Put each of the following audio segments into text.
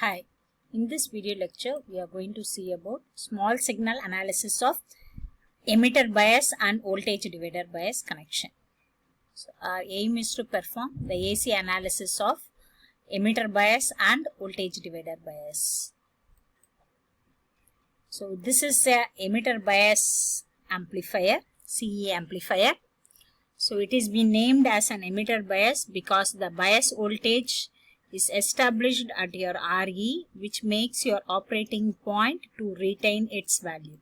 Hi, in this video lecture we are going to see about small signal analysis of emitter bias and voltage divider bias connection. So our aim is to perform the AC analysis of emitter bias and voltage divider bias. So this is a emitter bias amplifier, CE amplifier. So it is been named as an emitter bias because the bias voltage is established at your RE, which makes your operating point to retain its value.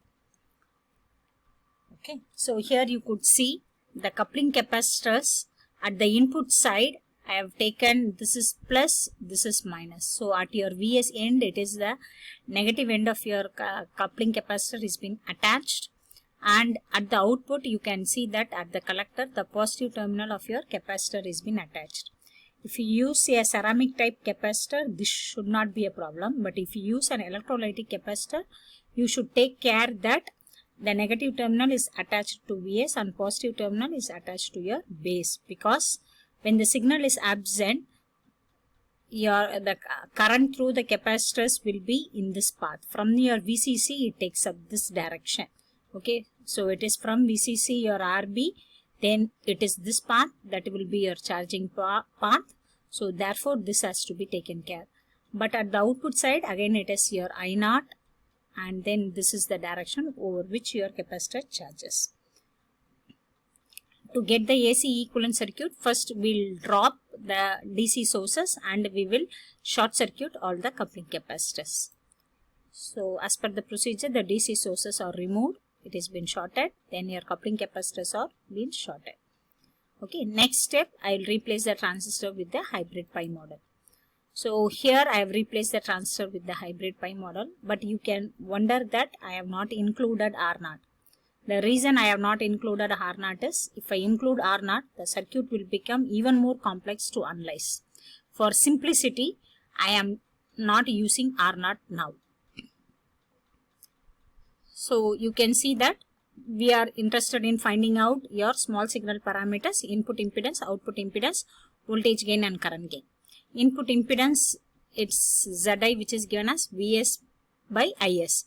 Okay, so here you could see the coupling capacitors at the input side. I have taken this is plus, this is minus. So at your Vs end, it is the negative end of your coupling capacitor is been attached. And at the output, you can see that at the collector, the positive terminal of your capacitor is been attached. If you use a ceramic type capacitor, this should not be a problem. But if you use an electrolytic capacitor, you should take care that the negative terminal is attached to Vs and positive terminal is attached to your base. Because when the signal is absent, the current through the capacitors will be in this path. From your VCC, it takes up this direction. Okay, so it is from VCC your RB, then it is this path that will be your charging path. So therefore this has to be taken care. But at the output side, again it is your I0, and then this is the direction over which your capacitor charges. To get the AC equivalent circuit, first we'll drop the DC sources and we will short circuit all the coupling capacitors. So as per the procedure, the DC sources are removed. It has been shorted, then your coupling capacitors are been shorted. Okay, next step, I will replace the transistor with the hybrid pi model. So here I have replaced the transistor with the hybrid pi model, but you can wonder that I have not included R0. The reason I have not included R0 is, if I include R0, the circuit will become even more complex to analyze. For simplicity, I am not using R0 now. So you can see that we are interested in finding out your small signal parameters: input impedance, output impedance, voltage gain and current gain. Input impedance, it's Zi, which is given as Vs by Is.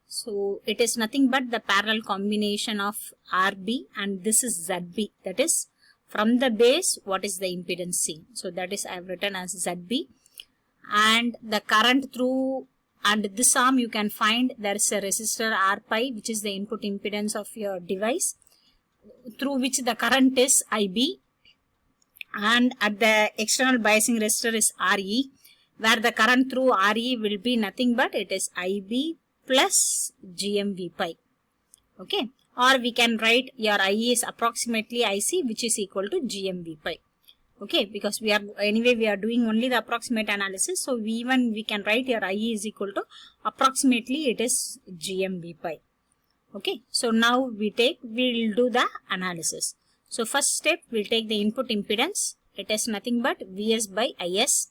So it is nothing but the parallel combination of Rb and this is Zb. That is from the base, what is the impedance seen. So that is I have written as Zb. And the current through, and this arm you can find there is a resistor R pi, which is the input impedance of your device, through which the current is Ib. And at the external biasing resistor is Re, where the current through Re will be nothing but it is Ib plus GMV pi. Okay, or we can write your IE is approximately IC, which is equal to GMV pi. Okay, because we are doing only the approximate analysis, so we can write your IE is equal to approximately it is GMV pi. Okay, so now we'll do the analysis. So first step, we'll take the input impedance. It is nothing but Vs by Is.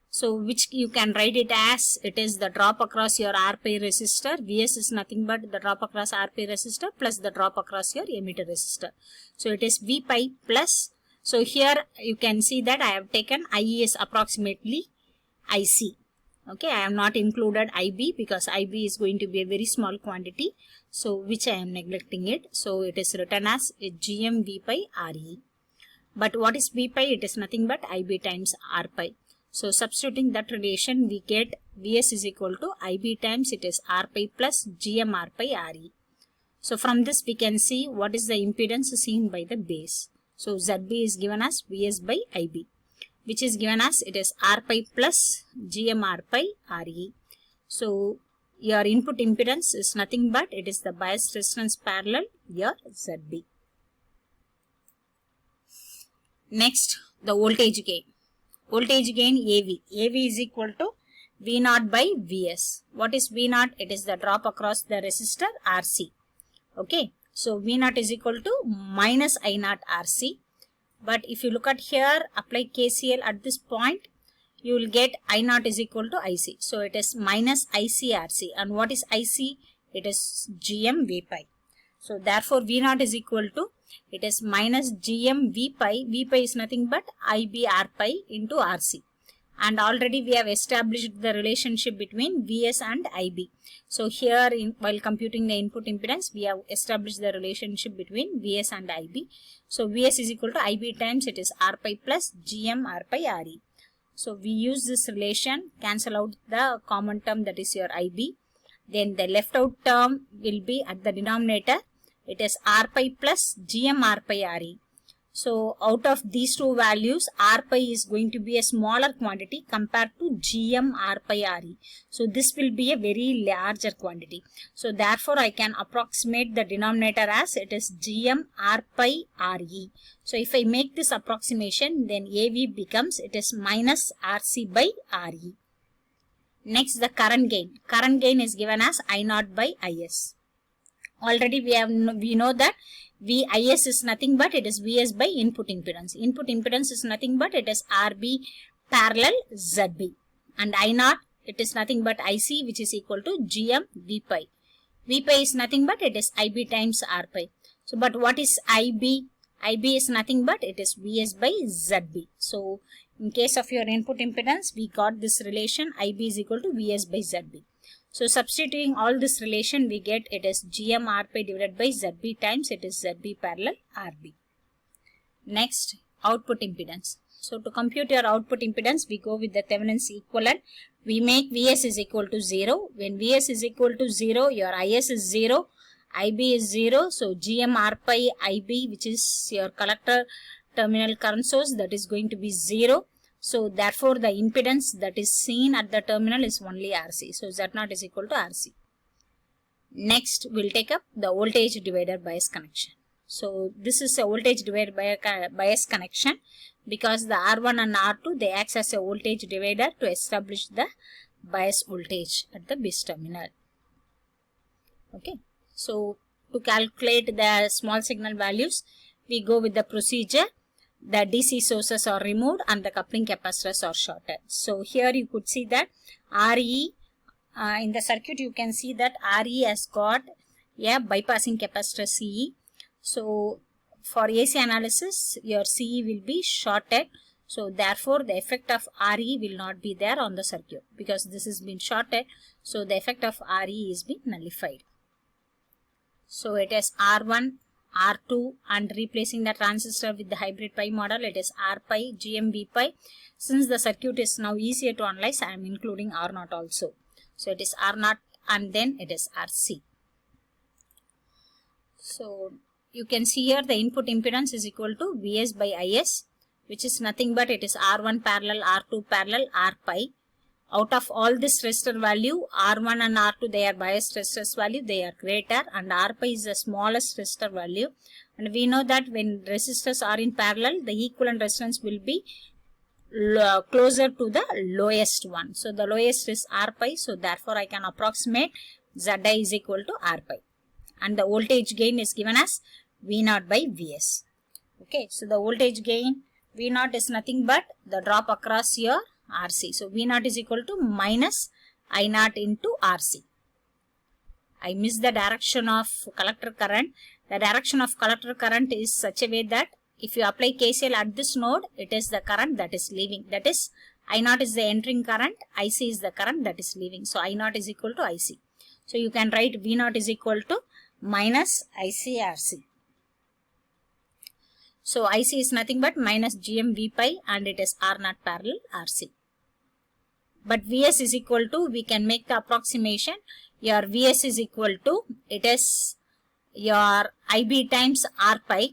So which you can write it as it is the drop across your R pi resistor. Vs is nothing but the drop across R pi resistor plus the drop across your emitter resistor. So it is V pi plus. So here you can see that I have taken IE is approximately IC. Okay, I have not included IB because IB is going to be a very small quantity. So which I am neglecting it. So it is written as GM V pi RE. But what is V pi? It is nothing but IB times R pi. So substituting that relation, we get Vs is equal to IB times it is R pi plus GM R pi RE. So from this we can see what is the impedance seen by the base. So Zb is given as Vs by Ib, which is given as it is R pi plus GM R pi Re. So your input impedance is nothing but it is the bias resistance parallel your Zb. Next, the voltage gain. Voltage gain AV. AV is equal to V0 by Vs. What is V0? It is the drop across the resistor Rc. Okay. So V0 is equal to minus I0 Rc. But if you look at here, apply KCL at this point, you will get I0 is equal to IC. So it is minus IC Rc. And what is IC? It is GM V pi. So therefore V0 is equal to, it is minus GM V pi. V pi is nothing but IB R pi into RC. and already we have established the relationship between Vs and Ib. So here while computing the input impedance, we have established the relationship between Vs and Ib. So Vs is equal to Ib times it is R pi plus Gm R pi Re. So we use this relation, cancel out the common term, that is your Ib. Then the left out term will be at the denominator, it is R pi plus Gm R pi Re. So out of these two values, R pi is going to be a smaller quantity compared to Gm R pi Re. So this will be a very larger quantity. So therefore I can approximate the denominator as it is Gm R pi Re. So if I make this approximation, then AV becomes it is minus RC by Re. Next, the current gain. Current gain is given as I0 by Is. Already we know that Is is nothing but it is Vs by input impedance. Input impedance is nothing but it is Rb parallel Zb. And I0 it is nothing but Ic, which is equal to Gm V pi. V pi is nothing but it is Ib times R pi. So but what is Ib? Ib is nothing but it is Vs by Zb. So in case of your input impedance, we got this relation Ib is equal to Vs by Zb. So substituting all this relation, we get it is Gm R pi divided by Zb times it is Zb parallel Rb. Next, output impedance. So to compute your output impedance, we go with the Thevenin's equivalent. We make Vs is equal to 0. When Vs is equal to 0, your Is is 0, Ib is 0. So Gm R pi Ib, which is your collector terminal current source, that is going to be 0. So therefore the impedance that is seen at the terminal is only Rc. So Z0 is equal to Rc. Next, we'll take up the voltage divider bias connection. So this is a voltage divider bias connection because the R1 and R2, they act as a voltage divider to establish the bias voltage at the base terminal. Okay. So to calculate the small signal values, we go with the procedure. The DC sources are removed and the coupling capacitors are shorted. So here you could see that Re, in the circuit you can see that Re has got a bypassing capacitor CE. So for AC analysis, your CE will be shorted. So therefore the effect of Re will not be there on the circuit because this has been shorted. So the effect of Re is being nullified. So it is R1, R2, and replacing the transistor with the hybrid pi model, it is R pi, Gm V pi. Since the circuit is now easier to analyze, I am including R0 also. So it is R0 and then it is RC. So you can see here the input impedance is equal to Vs by Is, which is nothing but it is R1 parallel R2 parallel R pi. Out of all this resistor value, R1 and R2, they are biased resistors value, they are greater, and R pi is the smallest resistor value. And we know that when resistors are in parallel, the equivalent resistance will be closer to the lowest one. So the lowest is R pi, so therefore I can approximate Zi is equal to R pi. And the voltage gain is given as V0 by Vs. Okay, so the voltage gain V0 is nothing but the drop across your Rc. So V0 is equal to minus I0 into Rc. I missed the direction of collector current. The direction of collector current is such a way that if you apply KCL at this node, it is the current that is leaving. That is, I0 is the entering current, IC is the current that is leaving. So I0 is equal to IC. So you can write V0 is equal to minus IC Rc. So IC is nothing but minus Gm V pi and it is R0 parallel Rc. But Vs is equal to, we can make the approximation, your Vs is equal to, it is your Ib times R pi,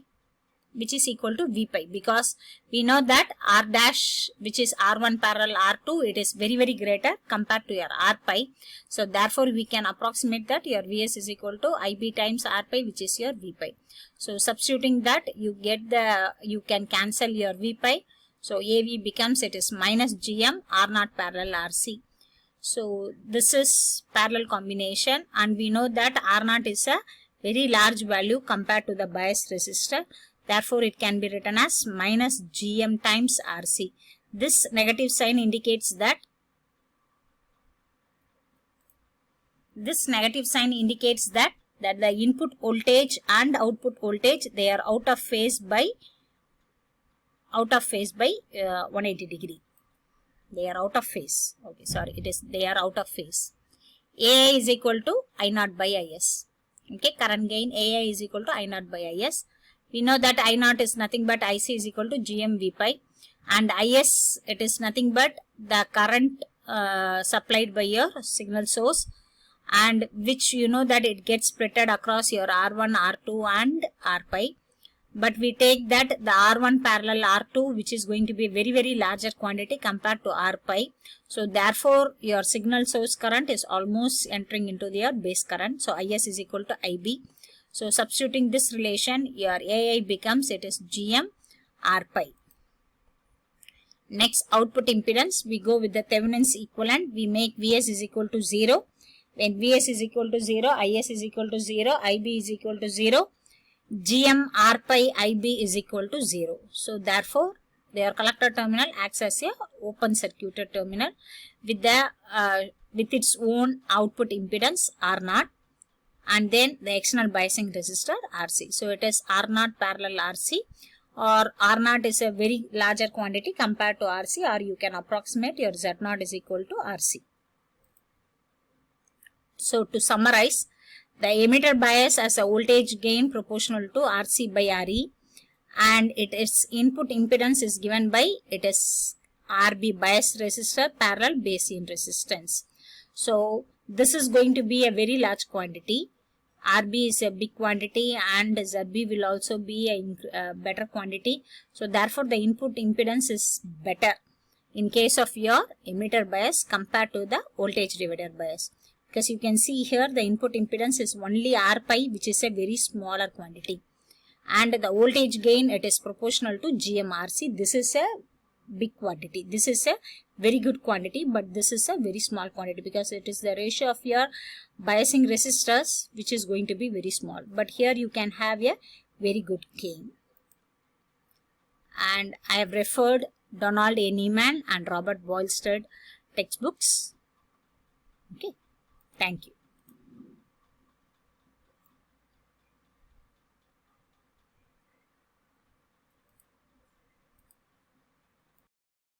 which is equal to V pi, because we know that R dash, which is R1 parallel R2, it is very, very greater compared to your R pi. So therefore we can approximate that your Vs is equal to Ib times R pi, which is your V pi. So substituting that, you get the, you can cancel your V pi. So AV becomes, it is minus Gm R0 parallel Rc. So this is parallel combination, and we know that R0 is a very large value compared to the bias resistor. Therefore it can be written as minus Gm times Rc. This negative sign indicates that the input voltage and output voltage, they are out of phase by 180 degree. they are out of phase. Okay, sorry, they are out of phase. AI is equal to I naught by IS. Okay, current gain AI is equal to I naught by IS. We know that I naught is nothing but IC is equal to GM V pi, and IS, it is nothing but the current supplied by your signal source, and which you know that it gets splitted across your R1, R2 and R pi. But we take that the R1 parallel R2, which is going to be a very larger quantity compared to R pi. So therefore your signal source current is almost entering into their base current. So IS is equal to IB. So substituting this relation, your AI becomes, it is GM R pi. Next, output impedance, we go with the Thevenin's equivalent. We make Vs is equal to 0. When Vs is equal to 0, Is is equal to 0, IB is equal to 0. GM R pi IB is equal to 0. So therefore their collector terminal acts as a open circuited terminal with the with its own output impedance R0, and then the external biasing resistor RC. So it is R0 parallel RC, or R0 is a very larger quantity compared to RC, or you can approximate your Z0 is equal to RC. So to summarize, the emitter bias as a voltage gain proportional to RC by RE, and its input impedance is given by, it is RB bias resistor parallel base in resistance. So this is going to be a very large quantity. RB is a big quantity and ZB will also be a better quantity. So therefore the input impedance is better in case of your emitter bias compared to the voltage divider bias. Because you can see here the input impedance is only R pi, which is a very smaller quantity. And the voltage gain, it is proportional to GMRC. This is a big quantity. This is a very good quantity, but this is a very small quantity because it is the ratio of your biasing resistors which is going to be very small. But here you can have a very good gain. And I have referred Donald A. Niemann and Robert Boylston textbooks. Okay. Thank you.